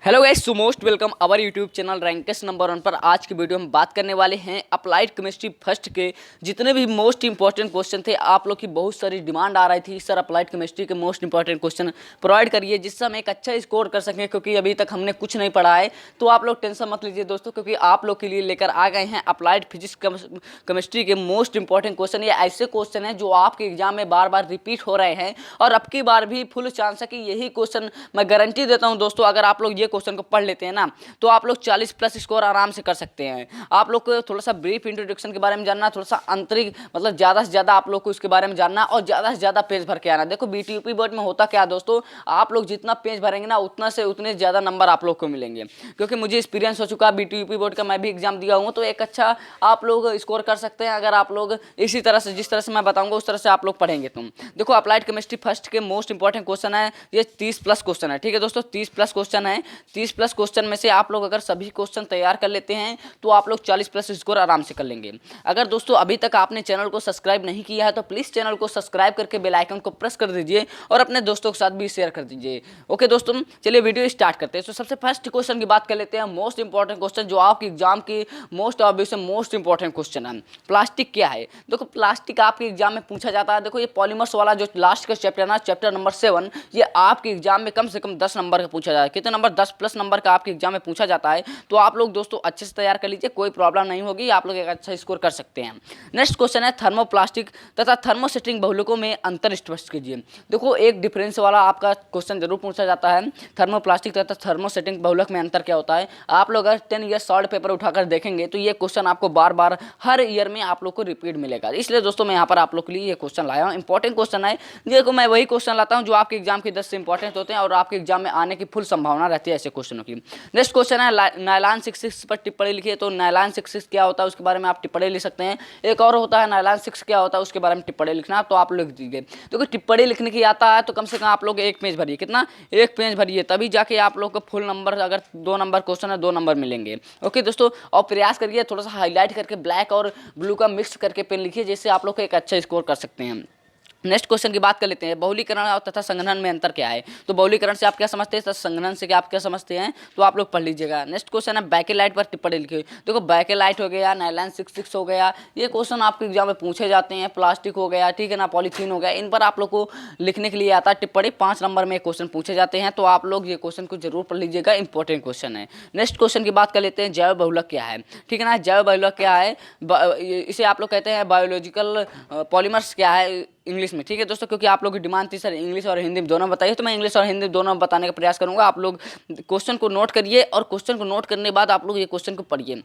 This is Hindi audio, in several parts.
Hello guys, so most welcome our YouTube channel Rankers number 1 पर। आज की वीडियो में बात करने वाले हैं अप्लाइड केमिस्ट्री फर्स्ट के जितने भी मोस्ट इंपॉर्टेंट क्वेश्चन थे। आप लोग की बहुत सारी डिमांड आ रही थी, सर अप्लाइड केमिस्ट्री के मोस्ट इंपॉर्टेंट क्वेश्चन प्रोवाइड करिए जिससे हम एक अच्छा स्कोर कर सकें, क्योंकि अभी तक हमने कुछ नहीं पढ़ा है। तो आप लोग टेंशन मत लीजिए दोस्तों, क्योंकि आप लोग के लिए लेकर आ गए हैं अप्लाइड फिजिक्स केमिस्ट्री के मोस्ट इंपॉर्टेंट क्वेश्चन। ये ऐसे क्वेश्चन हैं जो आपके एग्जाम में बार बार रिपीट हो रहे हैं और अब की बार भी फुल चांस है कि यही क्वेश्चन, मैं गारंटी देता हूं दोस्तों, अगर आप लोग ये क्वेश्चन को पढ़ लेते हैं ना तो आप लोग 40 प्लस स्कोर आराम से कर सकते हैं। आप लोग को थोड़ा सा ब्रीफ इंट्रोडक्शन के बारे में जानना, थोड़ा सा आंतरिक मतलब ज़्यादा से ज़्यादा आप लोग को इसके बारे में जानना और ज़्यादा से ज़्यादा पेज भर के आना। देखो बीटीयूपी बोर्ड में होता क्या दोस्तों, आप लोग जितना पेज भरेंगे ना उतना से उतने ज़्यादा नंबर आप लोग को मिलेंगे, क्योंकि मुझे एक्सपीरियंस हो चुका है बीटीयूपी बोर्ड का, मैं भी एग्जाम दिया हूँ। तो एक अच्छा आप लोग स्कोर कर सकते हैं अगर आप लोग इसी तरह से, जिस तरह से मैं बताऊंगा उस तरह से आप लोग पढ़ेंगे। तुम देखो अप्लाइड केमिस्ट्री फर्स्ट के मोस्ट इंपॉर्टेंट क्वेश्चन है, ये 30 प्लस क्वेश्चन है। ठीक है दोस्तों, 30 प्लस क्वेश्चन है। 30 प्लस क्वेश्चन में से आप लोग अगर सभी क्वेश्चन तैयार कर लेते हैं तो आप लोग 40 प्लस स्कोर आराम से कर लेंगे। अगर दोस्तों अभी तक आपने चैनल को सब्सक्राइब नहीं किया है तो प्लीज़ चैनल को सब्सक्राइब करके बेल आइकन को प्रेस कर दीजिए और अपने दोस्तों के साथ भी शेयर कर दीजिए। ओके दोस्तों, चलिए वीडियो स्टार्ट करते हैं। तो सबसे फर्स्ट क्वेश्चन की बात कर लेते हैं, मोस्ट इंपॉर्टेंट क्वेश्चन जो आपके एग्जाम की most obvious most important question है। प्लास्टिक क्या है? देखो प्लास्टिक आपके एग्जाम में पूछा जाता है। देखो ये पॉलीमर्स वाला जो लास्ट का चैप्टर ना, चैप्टर नंबर 7, ये आपके एग्जाम में कम से कम 10 नंबर का पूछा जाता है। कितने नंबर? 10 प्लस नंबर का आपके एग्जाम में पूछा जाता है। तो आप लोग दोस्तों अच्छे से तैयार कर लीजिए, कोई प्रॉब्लम नहीं होगी, आप लोग एक अच्छा स्कोर कर सकते हैं। नेक्स्ट क्वेश्चन है, थर्मोप्लास्टिक तथा थर्मोसेटिंग बहुलकों में अंतर स्पष्ट कीजिए। देखो एक डिफरेंस वाला आपका क्वेश्चन जरूर पूछा जाता है, थर्मोप्लास्टिक तथा थर्मोसेटिंग बहुलक में अंतर क्या होता है। आप लोग अगर 10 ईयर शॉर्ट पेपर उठाकर देखेंगे तो ये क्वेश्चन आपको बार बार हर ईयर में आप लोग को रिपीट मिलेगा। इसलिए दोस्तों मैं यहाँ पर आप लोग के लिए ये क्वेश्चन लाया हूँ, इंपॉर्टेंट क्वेश्चन है। देखो मैं वही क्वेश्चन लाता हूँ जो आपके एग्जाम के 10 से इंपॉर्टेंट होते हैं और आपके एग्जाम में आने की फुल संभावना रहती है ऐसे क्वेश्चनों की। नेक्स्ट क्वेश्चन है, नायलॉन 66 पर टिप्पणी लिखिए। तो नायलॉन 66 क्या होता है उसके बारे में आप टिप्पणी लिख सकते हैं। एक और होता है नायलॉन 6 क्या होता है उसके बारे में टिप्पणी लिखना, तो आप लोग लिख दीजिए। तो टिप्पणी लिखने की आता है तो कम से कम आप लोग एक पेज भरिए। कितना? एक पेज भरिए, तभी जाके आप लोग को फुल नंबर, अगर 2 नंबर क्वेश्चन है 2 नंबर मिलेंगे। ओके दोस्तों, और प्रयास करिए थोड़ा सा हाईलाइट करके ब्लैक और ब्लू का मिक्स करके पेन लिखिए, जिससे आप लोग को एक अच्छा स्कोर कर सकते हैं। नेक्स्ट क्वेश्चन की बात कर लेते हैं, बहुलीकरण और तथा संघनन में अंतर क्या है। तो बहुलीकरण से आप क्या समझते हैं तथा संघनन से क्या आप क्या समझते हैं, तो आप लोग पढ़ लीजिएगा। नेक्स्ट क्वेश्चन है, बैकेलाइट पर टिप्पणी लिखिए। देखो बैकेलाइट हो गया, नायलॉन 66 हो गया, ये क्वेश्चन आपके एग्जाम में पूछे जाते हैं। प्लास्टिक हो गया, ठीक है ना, पॉलीथीन हो गया, इन पर आप लोग को लिखने के लिए आता है टिप्पणी। 5 नंबर में क्वेश्चन पूछे जाते हैं, तो आप लोग ये क्वेश्चन को जरूर पढ़ लीजिएगा, इंपॉर्टेंट क्वेश्चन है। नेक्स्ट क्वेश्चन की बात कर लेते हैं, जैव बहुलक क्या है। ठीक है ना, जैव बहुलक क्या है, इसे आप लोग कहते हैं बायोलॉजिकल पॉलीमर्स क्या है इंग्लिश में। ठीक है दोस्तों, क्योंकि आप लोग की डिमांड थी सर इंग्लिश और हिंदी में दोनों बताइए, तो मैं इंग्लिश और हिंदी दोनों में बताने का प्रयास करूंगा। आप लोग क्वेश्चन को नोट करिए और क्वेश्चन को नोट करने के बाद आप लोग ये क्वेश्चन को पढ़िए।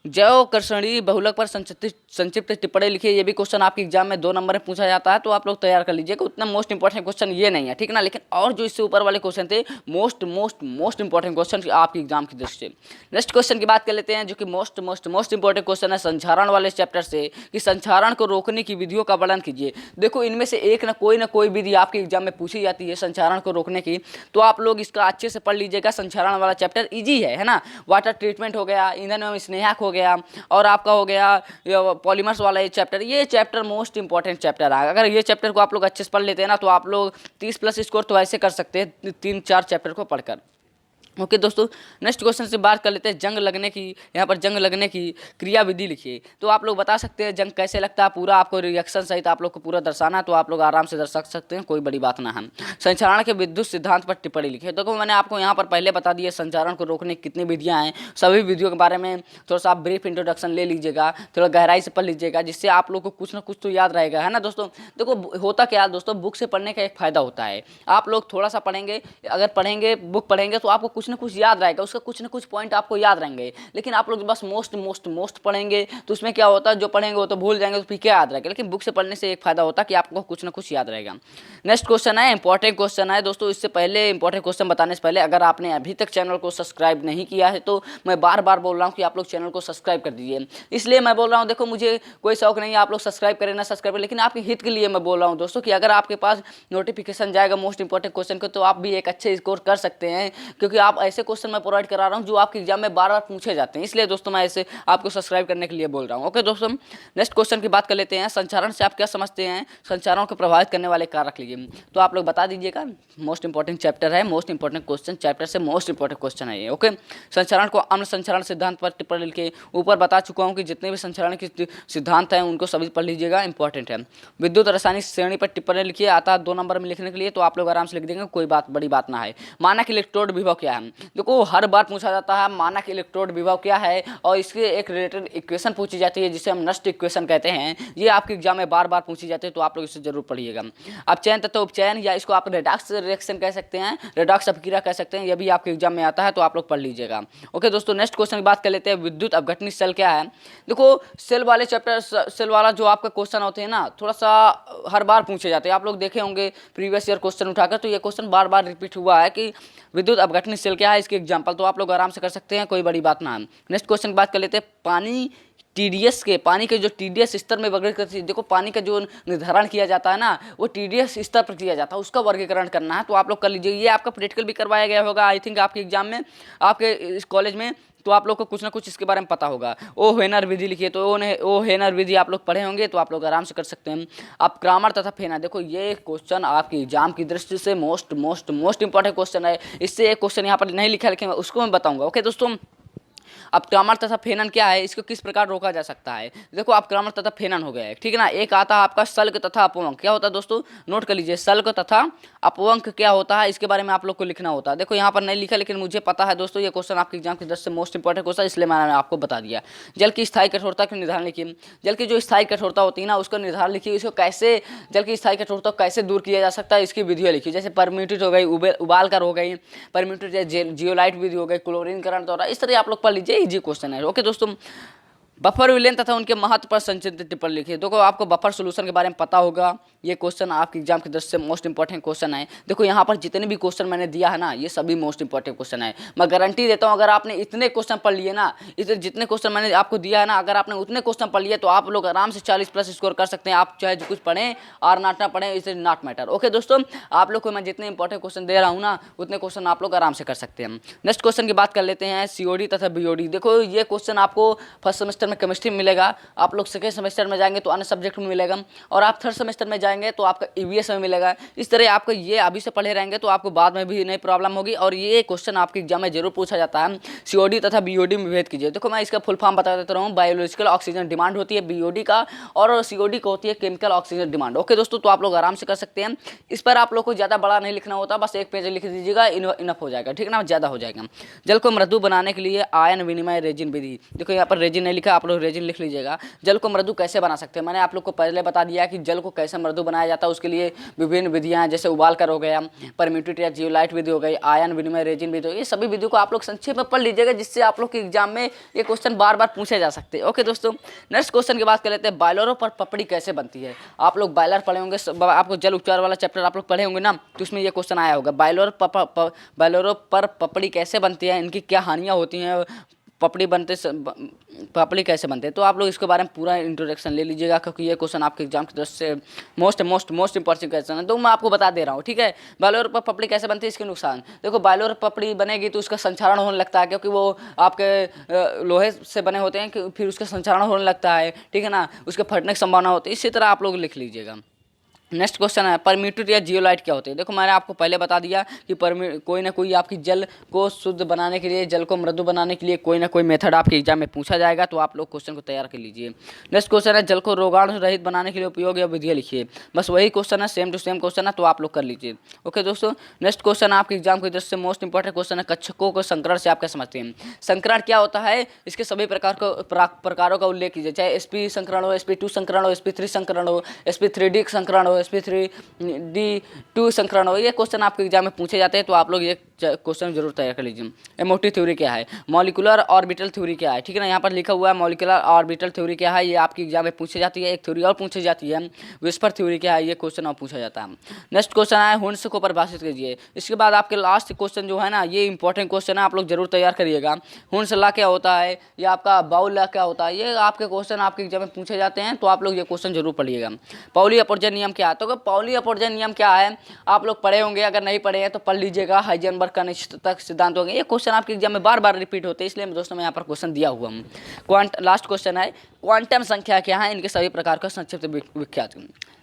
जैव कर्षणी बहुलक पर संक्षिप्त टिप्पणी लिखिए। ये भी क्वेश्चन आपके एग्जाम में 2 नंबर में पूछा जाता है, तो आप लोग तैयार कर लीजिएगा। उतना मोस्ट इंपॉर्टेंट क्वेश्चन ये नहीं है, ठीक है ना, लेकिन और जो इससे ऊपर वाले क्वेश्चन थे most most most important question आपके एग्जाम की दृष्टि से। नेक्स्ट क्वेश्चन की बात कर लेते हैं, जो कि most most most important question है संचारण वाले चैप्टर से, कि संचारण को रोकने की विधियों का वर्णन कीजिए। देखो इनमें से एक ना कोई विधि आपके एग्जाम में पूछी जाती है संचारण को रोकने की, तो आप लोग इसका अच्छे से पढ़ लीजिएगा। संचारण वाला चैप्टर ईजी है ना। वाटर ट्रीटमेंट हो गया, ईंधन एवं स्नेहक हो गया, और आपका हो गया पॉलीमर्स वाला ये चैप्टर मोस्ट इंपॉर्टेंट चैप्टर है। अगर ये चैप्टर को आप लोग अच्छे से पढ़ लेते हैं ना तो आप लोग 30 प्लस स्कोर तो ऐसे कर सकते हैं 3-4 चैप्टर को पढ़कर। ओके दोस्तों, नेक्स्ट क्वेश्चन से बात कर लेते हैं, जंग लगने की। यहाँ पर जंग लगने की क्रिया विधि लिखिए। तो आप लोग बता सकते हैं जंग कैसे लगता है, पूरा आपको रिएक्शन सहित आप लोग को पूरा दर्शाना है, तो आप लोग आराम से दर्शा सकते हैं, कोई बड़ी बात ना है। संचारण के विद्युत सिद्धांत पर टिप्पणी लिखिए। देखो मैंने आपको यहाँ पर पहले बता दिया संचारण को रोकने की कितनी विधियाँ हैं, सभी विधियों के बारे में थोड़ा सा आप ब्रीफ इंट्रोडक्शन ले लीजिएगा, थोड़ा गहराई से पढ़ लीजिएगा, जिससे आप लोग को कुछ ना कुछ तो याद रहेगा, है ना दोस्तों। देखो होता क्या दोस्तों, बुक से पढ़ने का एक फ़ायदा होता है, आप लोग थोड़ा सा पढ़ेंगे, अगर पढ़ेंगे बुक पढ़ेंगे तो आपको कुछ ना कुछ याद रहेगा, उसका कुछ ना कुछ पॉइंट आपको याद रहेंगे। लेकिन आप लोग बस मोस्ट मोस्ट मोस्ट पढ़ेंगे तो उसमें क्या होता है, जो पढ़ेंगे वो तो भूल जाएंगे, तो फिर क्या याद रहेगा। लेकिन बुक से पढ़ने से एक फायदा होता है कि आपको कुछ ना कुछ याद रहेगा। नेक्स्ट क्वेश्चन है, इंपॉर्टेंट क्वेश्चन है दोस्तों। इससे पहले इंपॉर्टेंट क्वेश्चन बताने से पहले अगर आपने अभी तक चैनल को सब्सक्राइब नहीं किया है तो मैं बार बार बोल रहा हूँ कि आप लोग चैनल को सब्सक्राइब कर दीजिए। इसलिए मैं बोल रहा हूँ, देखो मुझे कोई शौक नहीं है आप लोग सब्सक्राइब करें ना सब्सक्राइब करें, लेकिन आपके हित के लिए मैं बोल रहा हूँ दोस्तों, कि अगर आपके पास नोटिफिकेशन जाएगा मोस्ट इंपॉर्टेंट क्वेश्चन को तो आप भी एक अच्छे स्कोर कर सकते हैं, क्योंकि आप ऐसे क्वेश्चन मैं प्रोवाइड करा रहा हूँ जो आपके एग्जाम में बार बार पूछे जाते हैं, इसलिए दोस्तों मैं ऐसे आपको सब्सक्राइब करने के लिए बोल रहा हूँ। ओके दोस्तों, नेक्स्ट क्वेश्चन की बात कर लेते हैं। संचारण से आप क्या समझते हैं? संचारण को प्रभावित करने वाले कारक लीजिए, तो आप लोग बता दीजिएगा। मोस्ट इंपॉर्टेंट चैप्टर है, मोस्ट इंपॉर्टेंट क्वेश्चन चैप्टर से मोस्ट इंपॉर्टेंट क्वेश्चन है ये। ओके, संचारण को अम्ल संचारण सिद्धांत पर टिप्पणी लिखे। ऊपर बता चुका हूँ कि जितने भी संचारण के सिद्धांत हैं उनको सभी पढ़ लीजिएगा, इंपॉर्टेंट है। विद्युत रासायनिक श्रेणी पर टिप्पणी लिखिए, आता है 2 नंबर में लिखने के लिए, तो आप लोग आराम से लिख देंगे, कोई बात बड़ी बात ना है। मानक इलेक्ट्रोड विभव क्या है? देखो हर बार पूछा जाता है मानक इलेक्ट्रोड विभव क्या है, और इसके एक रिलेटेड इक्वेशन पूछी जाती है जिसे हम नष्ट इक्वेशन कहते हैं। ये आपके एग्जाम में बार बार पूछी जाती है, तो आप लोग इसे जरूर पढ़िएगा। अब चयन तथा उपचयन, या इसको आप रेडॉक्स रिएक्शन कह सकते हैं, रेडॉक्स अपक्रिया कह सकते हैं, ये भी आपके एग्जाम में आता है, तो आप लोग पढ़ लीजिएगा। ओके दोस्तों, नेक्स्ट क्वेश्चन की बात कर लेते हैं। विद्युत अपघटनी सेल क्या है? देखो सेल वाले चैप्टर, सेल वाला जो आपका क्वेश्चन होते हैं ना, थोड़ा सा हर बार पूछे जाते हैं। आप लोग देखे होंगे प्रीवियस ईयर क्वेश्चन उठाकर, तो ये क्वेश्चन बार बार रिपीट हुआ है कि विद्युत अपघटनी सेल क्या है, इसके एग्जाम्पल, तो आप लोग आराम से कर सकते हैं, कोई बड़ी बात ना है। नेक्स्ट क्वेश्चन की बात कर लेते हैं। पानी के जो टीडीएस स्तर में वर्गीकरण करती है। देखो पानी का जो निर्धारण किया जाता है ना, वो टीडीएस स्तर पर किया जाता है, उसका वर्गीकरण करना है, तो आप लोग कर लीजिए। ये आपका प्रैक्टिकल भी करवाया गया होगा आई थिंक आपके एग्जाम में, आपके इस कॉलेज में, तो आप लोग को कुछ ना कुछ इसके बारे में पता होगा। ओ हेनर विधि लिखिए, तो ओ हेनर विधि आप लोग पढ़े होंगे, तो आप लोग आराम से कर सकते हैं। अब क्रामर तथा फेना, देखो ये क्वेश्चन आपके एग्जाम की दृष्टि से most most most important question है। इससे एक क्वेश्चन यहाँ पर नहीं लिखा, लेकिन उसको मैं बताऊंगा। ओके दोस्तों, अब क्रामर तथा फेनन क्या है, इसको किस प्रकार रोका जा सकता है? देखो आप क्रामर तथा फेनन हो गया है, ठीक है ना। एक आता है आपका सल्क तथा अपवंक, क्या होता है दोस्तों, नोट कर लीजिए। सल्क तथा अपवंक क्या होता है, इसके बारे में आप लोग को लिखना होता है। देखो यहाँ पर नहीं लिखा, लेकिन मुझे पता है दोस्तों, ये क्वेश्चन आपके एग्जाम की दृष्टि से मोस्ट इंपॉर्टेंट क्वेश्चन, इसलिए मैंने आपको बता दिया। जल की स्थायी कठोरता का निर्धारण लिखिए। जल की जो स्थायी कठोरता होती है ना, उसका निर्धारण लिखिए। इसको कैसे, जल की स्थायी कठोरता कैसे दूर किया जा सकता है, इसकी विधियाँ लिखिए। जैसे परम्यूटेट हो गई, उबाल कर हो गई, परम्यूटेट जियोलाइट विधि हो गई, क्लोरीनकरण द्वारा, इस तरह आप लोग पढ़ लीजिए, इजी क्वेश्चन है। ओके दोस्तों, बफर विलेन तथा उनके महत्व पर संचित टिप्पणी लिखिए। देखो आपको बफर सोल्यूशन के बारे में पता होगा, ये क्वेश्चन आपके एग्जाम की दृष्टि से मोस्ट इंपॉर्टेंट क्वेश्चन है। देखो यहाँ पर जितने भी क्वेश्चन मैंने दिया है ना, ये सभी मोस्ट इंपॉर्टेंट क्वेश्चन है। मैं गारंटी देता हूँ, अगर आपने इतने क्वेश्चन पढ़ लिए ना, इतने जितने क्वेश्चन मैंने आपको दिया है ना, अगर आपने उतने क्वेश्चन पढ़ लिए, तो आप लोग आराम से 40+ स्कोर कर सकते हैं। आप चाहे जो कुछ पढ़ें और ना पढ़ें, it is not matter. Okay दोस्तों, आप लोग को मैं जितने इंपॉर्टेंट क्वेश्चन दे रहा हूँ ना, उतने क्वेश्चन आप लोग आराम से कर सकते हैं। नेक्स्ट क्वेश्चन की बात कर लेते हैं। सीओडी तथा बीओडी, देखो ये क्वेश्चन आपको फर्स्ट सेमेस्टर में केमिस्ट्री में मिलेगा, आप लोग सेकेंड सेमेस्टर में जाएंगे तो अन्य सब्जेक्ट में मिलेगा, और आप थर्ड सेमेस्टर में जाएंगे तो आपका ईवीएस में मिलेगा। इस तरह आपको ये अभी से पढ़े रहेंगे तो आपको बाद में भी नहीं प्रॉब्लम होगी, और ये क्वेश्चन आपके एग्जाम में जरूर पूछा जाता है। सीओडी तथा बीओडी में भेद कीजिए। देखो मैं इसका फुल फॉर्म बता देता हूँ। बायोलॉजिकल ऑक्सीजन डिमांड होती है बीओडी का, और सीओडी को होती है केमिकल ऑक्सीजन डिमांड। ओके दोस्तों, तो आप लोग आराम से कर सकते हैं। इस पर आप लोग को ज़्यादा बड़ा नहीं लिखना होता, बस एक पेज लिख दीजिएगा, इनफ हो जाएगा, ठीक है ना, ज़्यादा हो जाएगा। जल को मृदु बनाने के लिए आयन विनिमय रेजिन विधि, देखो यहाँ पर रेजिन नहीं लिखा, आप लोग रेजिन लिख लीजिएगा। जल को मृदु कैसे बना सकते हैं, मैंने आप लोग को पहले बता दिया कि जल को कैसे मृदु बनाया जाता है, उसके लिए विभिन्न विधियां हैं, जैसे उबाल कर हो गया, परम्यूटेट या जियोलाइट विधि हो गई, आयन विनिमय रेजिन विधि हो गई। ये सभी विधियों को आप लोग संक्षेप में पढ़ लीजिएगा, जिससे आप लोग के एग्जाम में ये क्वेश्चन बार बार पूछे जा सकते हैं। ओके दोस्तों, नेक्स्ट क्वेश्चन की बात कर लेते हैं। बॉयलरों पर पपड़ी कैसे बनती है? आप लोग बॉयलर पढ़े होंगे, आपको जल उपचार वाला चैप्टर आप लोग पढ़े होंगे ना, तो उसमें ये क्वेश्चन आया होगा। बॉयलरों पर पपड़ी कैसे बनती है, इनकी क्या हानियाँ होती हैं, पपड़ी कैसे बनते हैं, तो आप लोग इसके बारे में पूरा इंट्रोडक्शन ले लीजिएगा, क्योंकि ये क्वेश्चन आपके एग्जाम की दृष्टि से मोस्ट इंपॉर्टेंट क्वेश्चन है। तो मैं आपको बता दे रहा हूँ, ठीक है। बॉयलर पर पपड़ी कैसे बनती है, इसके नुकसान। देखो बॉयलर पपड़ी बनेगी तो उसका संचारण होने लगता है, क्योंकि वो आपके लोहे से बने होते हैं, कि फिर उसका संचारण होने लगता है, ठीक है ना, उसके फटने की संभावना होती है। इसी तरह आप लोग लिख लीजिएगा। नेक्स्ट क्वेश्चन है, परम्यूटेट या जियोलाइट क्या होते हैं? देखो मैंने आपको पहले बता दिया कि कोई ना कोई आपकी जल को शुद्ध बनाने के लिए, जल को मृदु बनाने के लिए कोई ना कोई मेथड आपके एग्जाम में पूछा जाएगा, तो आप लोग क्वेश्चन को तैयार कर लीजिए। नेक्स्ट क्वेश्चन है, जल को रोगाणु रहित बनाने के लिए उपयोग या विधियाँ लिखिए। बस वही क्वेश्चन है, सेम टू सेम क्वेश्चन है, तो आप लोग कर लीजिए। ओके दोस्तों, नेक्स्ट क्वेश्चन आपके एग्जाम की दृष्टि से मोस्ट इंपॉर्टेंट क्वेश्चन है, कक्षकों को संकरण से आप क्या समझते हैं? संकरण क्या होता है, इसके सभी प्रकारों का उल्लेख कीजिए, चाहे SP संकरण हो, SP2 संकरण हो, SP3 संकरण हो, SP3D संकरण हो, SP3D2 संकरण हो। ये क्वेश्चन आपके एग्जाम में पूछे जाते हैं, तो आप लोग ये क्वेश्चन जरूर तैयार कर लीजिए। एमओटी थ्योरी क्या है, मॉलिक्यूलर ऑर्बिटल थ्योरी क्या है, ठीक है ना, यहाँ पर लिखा हुआ है मॉलिक्यूलर ऑर्बिटल थ्योरी क्या है, ये आपके एग्जाम में पूछी जाती है। एक थ्योरी और पूछी जाती है, विस्पर थ्योरी क्या है, ये क्वेश्चन और पूछा जाता है। नेक्स्ट क्वेश्चन है, हुंस को परिभाषित कीजिए। इसके बाद आपके लास्ट क्वेश्चन जो है ना, ये इंपॉर्टेंट क्वेश्चन है, आप लोग जरूर तैयार करिएगा। हुंस लॉ क्या होता है, या आपका बाउल लॉ क्या होता है, ये आपके क्वेश्चन आपके एग्जाम में पूछे जाते हैं, तो आप लोग ये क्वेश्चन जरूर पढ़िएगा। पाउली अपवर्जन नियम क्या है, क्या। तो पाउली अपवर्जन नियम क्या है आप लोग पढ़े होंगे, अगर नहीं पढ़े हैं तो पढ़ लीजिएगा। हाइजेनबर्ग का अनिश्चितता सिद्धांत हो गया। ये क्वेश्चन आपके एग्जाम में बार बार रिपीट होते हैं, इसलिए दोस्तों मैं यहाँ पर क्वेश्चन दिया हुआ हूँ। लास्ट क्वेश्चन है क्वांटम संख्या क्या है, इनके सभी प्रकार का संक्षिप्त विख्यात।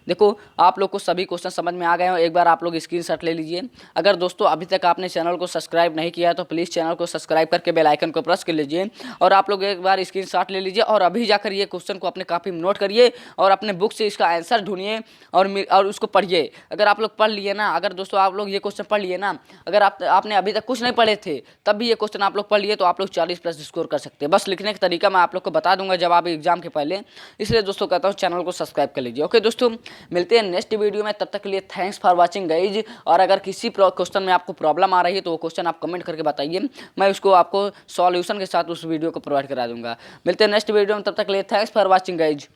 देखो आप लोग को सभी क्वेश्चन समझ में आ गए हो, एक बार आप लोग स्क्रीनशॉट ले लीजिए। अगर दोस्तों अभी तक आपने चैनल को सब्सक्राइब नहीं किया है तो प्लीज़ चैनल को सब्सक्राइब करके बेल आइकन को प्रेस कर लीजिए और आप लोग एक बार स्क्रीनशॉट ले लीजिए और अभी जाकर ये क्वेश्चन को अपने कॉपी में नोट करिए और अपने बुक से इसका आंसर ढूंढिए और उसको पढ़िए। अगर आप लोग पढ़ लिए ना, अगर दोस्तों आप लोग ये क्वेश्चन पढ़ लिए ना, अगर आपने अभी तक कुछ नहीं पढ़े थे तब भी ये क्वेश्चन आप लोग पढ़ लिए तो आप लोग 40+ स्कोर कर सकते हैं। बस लिखने का तरीका मैं आप लोग को बता दूंगा जब आप एग्जाम के पहले, इसलिए दोस्तों कहता हूँ चैनल को सब्सक्राइब कर लीजिए। ओके दोस्तों, मिलते हैं नेक्स्ट वीडियो में, तब तक के लिए थैंक्स फॉर वाचिंग गाइज। और अगर किसी क्वेश्चन में आपको प्रॉब्लम आ रही है तो वो क्वेश्चन आप कमेंट करके बताइए, मैं उसको आपको सॉल्यूशन के साथ उस वीडियो को प्रोवाइड करा दूंगा। मिलते हैं नेक्स्ट वीडियो में, तब तक के लिए थैंक्स फॉर वाचिंग गाइज।